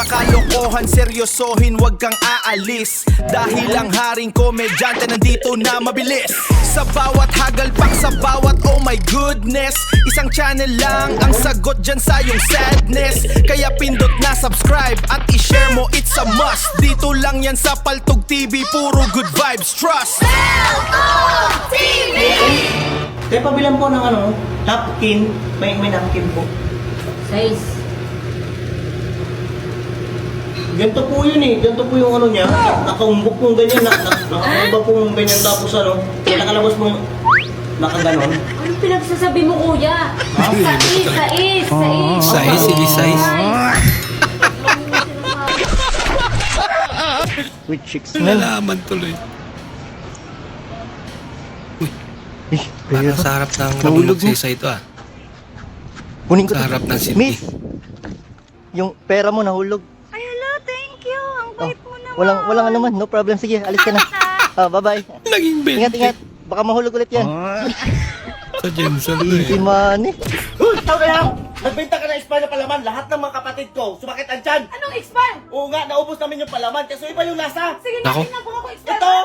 mga kalokohan, seryosohin, wag kang aalis. Dahil ang haring komedyante nandito na mabilis. Sa bawat hagalpak, sa bawat oh my goodness, isang channel lang ang sagot dyan sa iyong sadness. Kaya pindot na subscribe at i-share mo, it's a must. Dito lang yan sa Paltog TV, puro good vibes, trust. Paltog TV! Kaya pabilan po ng napkin, may napkin po. Size. Ganito po yun eh, ganito po yung niya. Nakaumbok pong ganyan, nakaumbok pong ganyan tapos nakalabas mong nakaganon. Ano pinagsasabi mo, kuya? Sais. Sais, sige sais. Sweet chicks. Nalaman tuloy. Uy, parang sa harap ng nabulog sa ito ah. Kunin ko Sa harap ng city. Miss, yung pera mo nahulog. Ay, hello, thank you. Ang bait mo naman. Walang ano man, no problem. Sige, alis ka na. Bye-bye. Naging bente. Ingat. Baka mahulog ulit yan. Sa Jensen to Easy eh. money. Tao na lang! Nagbenta ka ng expire na palaman. Lahat ng mga kapatid ko, sumakit ang tiyan. Anong expire? Oo nga, naubos namin yung palaman. Kasi iba yung lasa. Sige, Nako. natin na kung ako expire. Ito!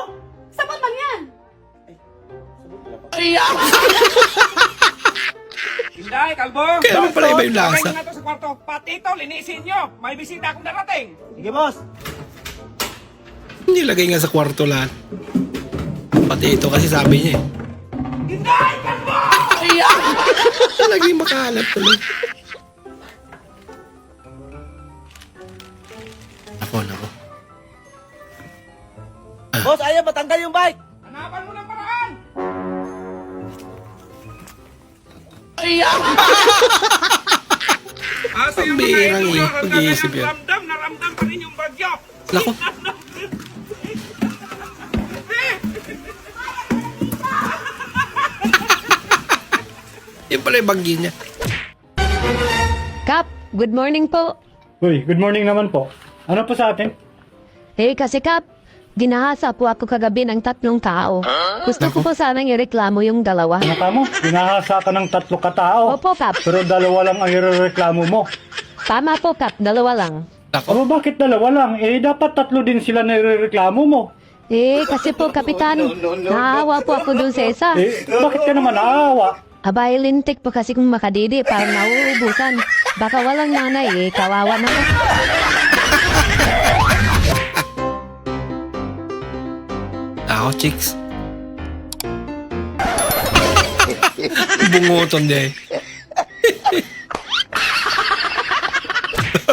Sapat lang yan. Hinday, kalbo! Kaya naman pala iba yung lasa. Okay na to sa kwarto. Pati ito, linisin nyo. May bisita akong darating. Sige, boss. Nilagay nga sa kwarto lahat. Pati ito kasi sabi niya eh. Hinday, kalbo! Talagang makahanap tuloy. Nako. Boss, ayaw matanggal yung bike. Hanapan mo ng paraan. Ang bihirang pag-iisip yan. Naramdam pa rin yung bagyo. Nako. Yan pala yung bagyo niya. Kap, good morning po. Uy, good morning naman po. Ano po sa atin? Kasi Kap, ginahasa po ako kagabi ng 3 tao. Gusto ko po sanang ireklamo yung dalawa. Ano ka mo? Binahasa ka ng 3 katao. Opo, Kap. Pero 2 lang ang irereklamo mo. Tama po, Kap. 2 lang. Nako. O bakit 2 lang? Dapat 3 din sila na irereklamo mo. Kasi po, Kapitan, naawa po ako dun sa isa. Bakit ka naman naawa? Abay, lintik po kasi kung makadidi, parang nauubusan. Baka walang nanay, kawawa naman. Ako, chicks. Bungoton din eh.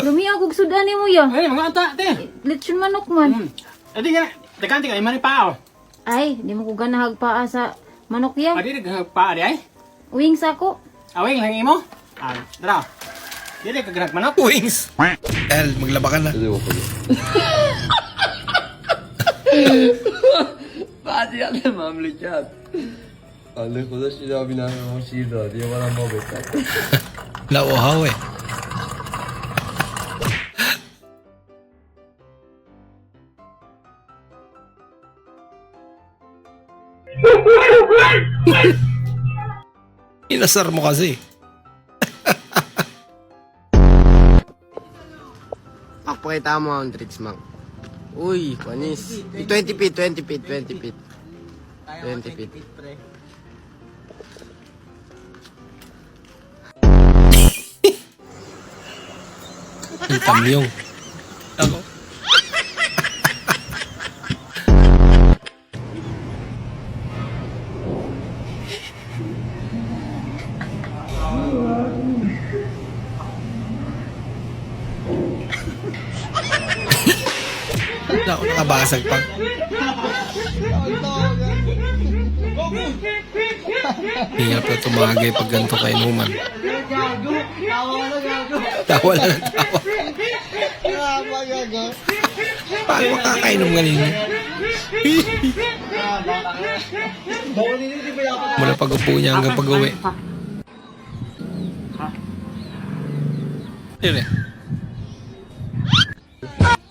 Lumiagog sudan mo ya. Ay, mga anta, te. Lechon manok man. Adi ka, tekan tingay mani pao. Ay, di mo ko ganahag paa sa manok ya. Adi nagpa adi ay. Wings ako. Awing lang imo. Dara. Dili ka ganag manok. Wings. El, maglaba ka na. Pati natin mamlikat. Ano ko na sinabi namin mo sino, di mo lang mabigat. Nauhaw eh. Inasar mo kasi. Pakita mo ang tricks, mang. Uy, panis. 20 feet. 20 feet. Ang tamyong. Ako. Naku, nakabasag pa. Hirap na tumagay pag ganito kay Numan. Tawa lang ang tawa. Paano makakainom ganito? Mula pag-upo niya hanggang pag-uwi. Yun eh.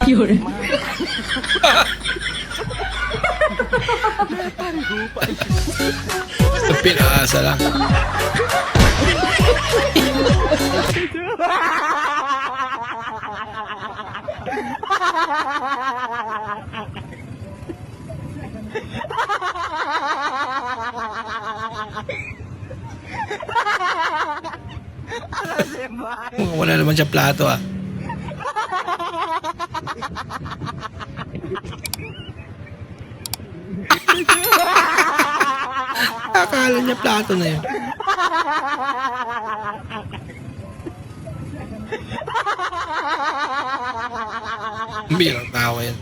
Yun. Pinaasa lang. Mukhang wala naman siya plato ah. Akala niya plato na yun. Birang tawa yan.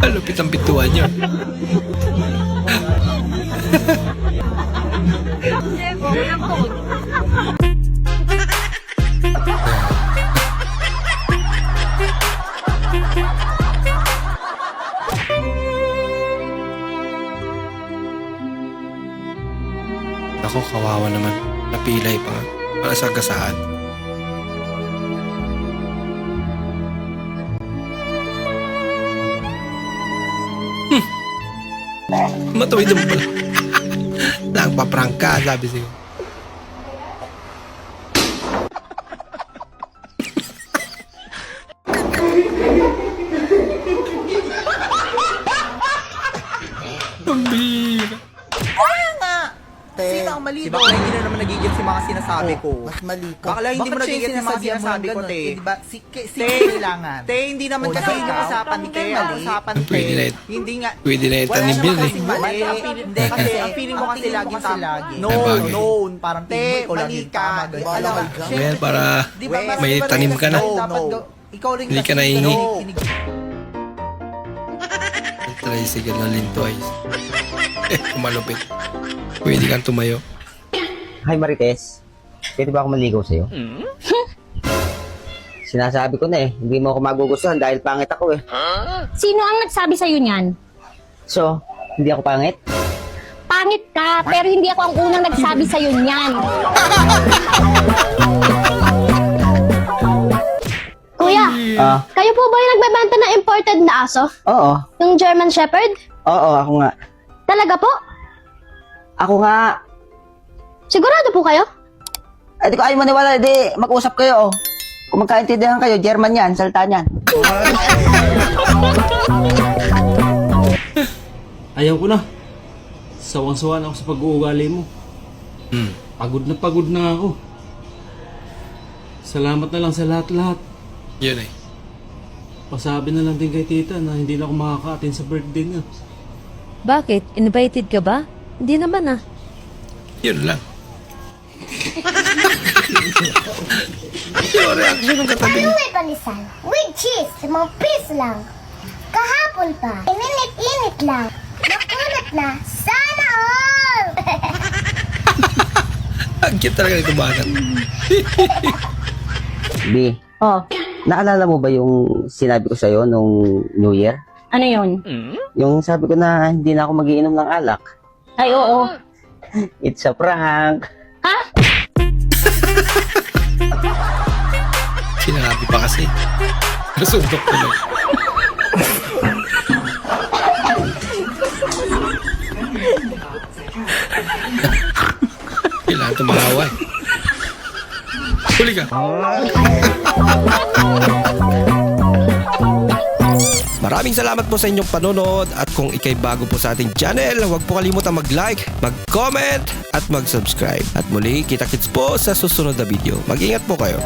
Malupit ang bituan yun. Ako, kawawa naman. Napilay pa nga. Para sa gasaan. Matuwid mo pala. Nagpa-prank ka, sabi siya. Pambira. Sino ang mali doon? Si bakla hindi na naman nagigit si mga sinasabi ko. Mas mali ka. Bakla hindi mo nagigit si mga sinasabi ko, te. Diba? Si kailangan. Te, hindi naman kasi yung usapan, te. Ang usapan, te. Hindi nga. Pwede na itanim yun eh. Mali. Hindi, kasi ang feeling mo kasi lagi tama. No, parang te, mali ka. Alam mo, Well, para may tanim ka na. Ikaw rin Hindi ka nahingi. Tricycle na linto ay. Kumalupit. Pwede kang tumayo. Hi Marites, pwede ba ako maligaw sa'yo? Sinasabi ko na eh, hindi mo ako magugustuhan dahil pangit ako eh. Sino ang nagsabi sa'yo niyan? So, hindi ako pangit? Pangit ka, pero hindi ako ang unang nagsabi sa'yo niyan. Kuya, kayo po ba yung nagbebenta ng imported na aso? Oo, Yung German Shepherd? oo, ako nga. Talaga po? Ako nga. Sigurado po kayo? Di ko ayaw maniwala, di mag-usap kayo oh. Kung magkaintindihan kayo, German yan, salta niyan. Ayaw ko na. Sawang-sawa na ako sa pag-uugali mo. Pagod na ako. Salamat na lang sa lahat-lahat. Yun eh. Pasabi na lang din kay tita na hindi na ako makaka-attend sa birthday niya. Bakit? Invited ka ba? Hindi naman ah. Yun lang. Yung reaction ng katabi. May panisan, with cheese, 5 piso lang. Kahapon pa, ininit-init lang. Nakunat na, sana all! Ang cute talaga nito bakit. B, naalala mo ba yung sinabi ko sa'yo nung New Year? Ano yun? Yung sabi ko na hindi na ako magiinom ng alak. Ay, oo. It's a prank. Ha? Sinabi pa kasi. Nasundok ko lang. Kailangan tumahawa eh. Huli ka. Maraming salamat po sa inyong panonood at kung ikay bago po sa ating channel, huwag po kalimutan mag-like, mag-comment at mag-subscribe. At muli, kita-kits po sa susunod na video. Mag-ingat po kayo.